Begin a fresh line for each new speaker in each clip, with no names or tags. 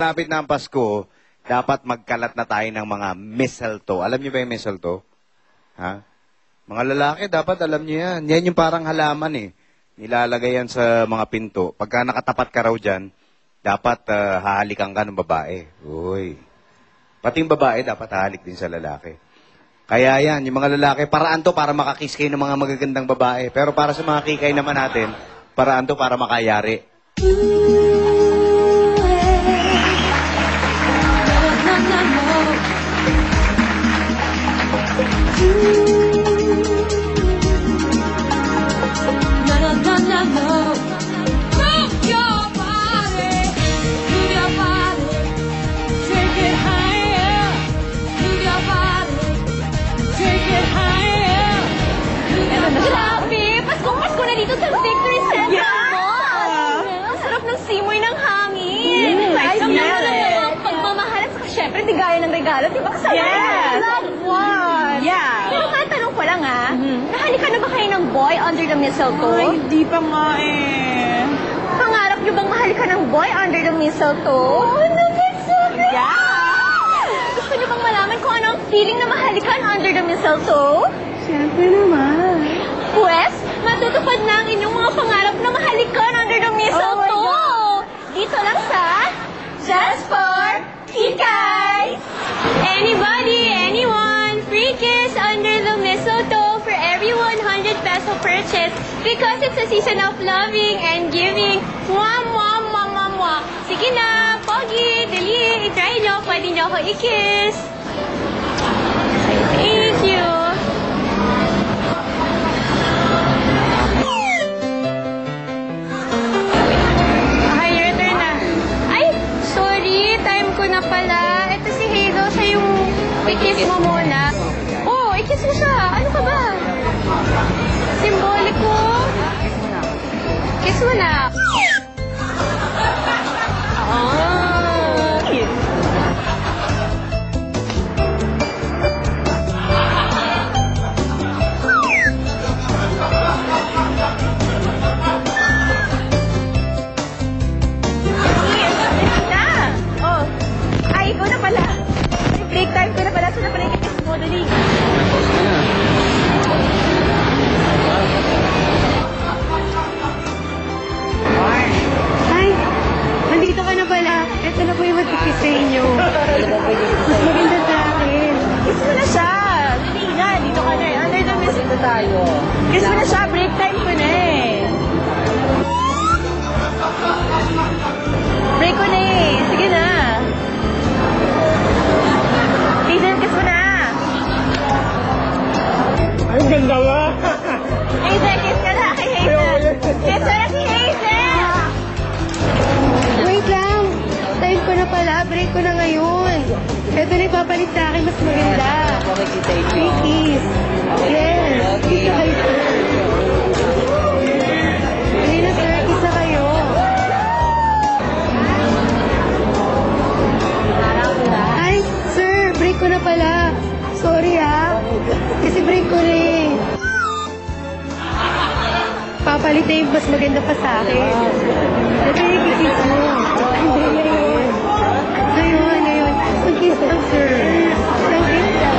Lapit na ang Pasko, dapat magkalat na tayo ng mga mistletoe. Alam niyo ba yung mistletoe? Ha? Mga lalaki, dapat alam niyo yan. Yan yung parang halaman eh. Nilalagay yan sa mga pinto. Pagka nakatapat ka raw dyan, dapat hahalikan ka ng babae. Uy. Pating babae, dapat hahalik din sa lalaki. Kaya yan, yung mga lalaki, paraan to para makakiss kayo ng mga magagandang babae. Pero para sa mga kikay naman natin, paraan to para makayari.
Pasko na dito sa Victory Center Mall! Ang sarap ng simoy ng hangin!
Nice smell eh!
Pagmamahal at syempre, digaya ng regalo, di ba? Kasama
Yes!
Loved one!
Yeah!
Pero matanong ko lang nahalikan na ba kayo ng boy under the mistletoe?
Ay, hindi pa nga eh.
Pangarap niyo bang mahalikan ng boy under the mistletoe? Oh, naman so good!
Yeah!
Gusto niyo bang malaman kung ano ang feeling na mahalikan under the mistletoe?
Siyempre naman.
Pwes, matutupad na ang inyong mga pangarap na mahalikan under the mistletoe. Dito lang sa Just for Kikay! Anybody, anyone, free kiss under the mistletoe for every 100 peso purchase because it's a season of loving and giving. Mwah, mwah, mwah, mwah, mwah. Sige na, pogi, dali, itry nyo, pwede nyo ako i-kiss. Thank you. Na pala. Ito si Halo. Siya yung i-kiss mo muna. Oh, i-kiss mo siya. Ano ka ba? Simboliko. Kiss mo na. Ikaw na pala. Break time ko na pala. So na pala yung kiss mo. Dali.
Ay, nandito ka na pala. Ito na po yung mag-kiss sa inyo. Mas maganda sa akin.
Kiss mo na siya. Dali na. Dito ka na. Under the mist. Dito tayo. Kiss mo na siya. Break time ko na eh. Break ko na eh. Sige na. Hazel, kiss mo na!
Ang ganda ba?
Hazel, kiss ka na kay Hazel! Kiss mo na si Hazel!
Wait lang. Time ko na pala. Break ko na ngayon. Ito na ipapalit sa akin. Mas maganda. Free kiss. Yes. Kiss na kayo. Hindi na sir. Kiss na kayo. Ay, sir. Break ko na pala. Sorry kasi break ko na eh. Papalit na yung mas maganda pa sa akin. Ito yung kiss mo. Hindi, ngayon. Mag-kiss lang, sir. Isang kiss lang.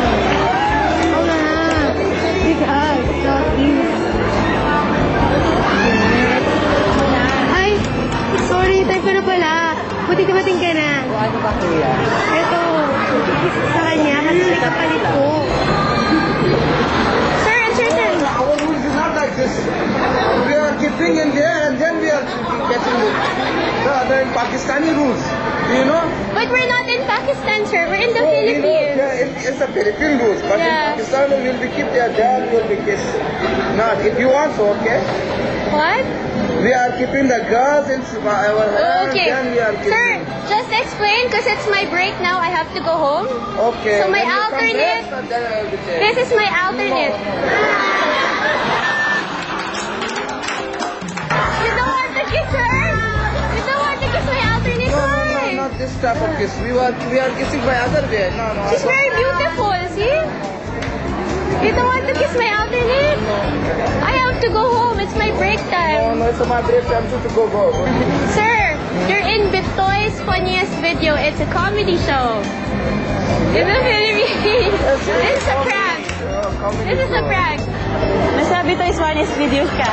Oo nga. Big hug. Not kiss. Ay, sorry. Time ko na pala. Buti dumating ka na.
Ano ba kuya?
Ito. Kiss sa kanya kasi may kapalit ko.
Sir, sir.
Our rules is not like this. We are keeping in there and then we are catching it. The other Pakistani rules. Do you know?
But we're not in Pakistan, sir. We're in the
We know,
Philippines.
yeah, it's the Philippine rules. But
Yeah.
in Pakistan, we will be keep their dad will be kissed. Not if you want so, okay?
What?
We are keeping the girls in our hands.
Okay.
Then we are
Sir,
kissing.
just explain because it's my break now. I have to go home.
Okay.
So my
When you come
alternate-
back, then I will be there.
This is my alternate. You don't want to kiss her? You don't want to kiss my alternate
No,
one?
not this type of kiss. We are kissing by other way. No.
She's very beautiful, see? You don't want to kiss my alternate? I have to go home. It's my break time.
No, it's my break time to go.
Sir, You're in Bitoy's funniest video. It's a comedy show. In the Philippines. This is a prank. This is a prank.
Nasa Bitoy's funniest videos ka.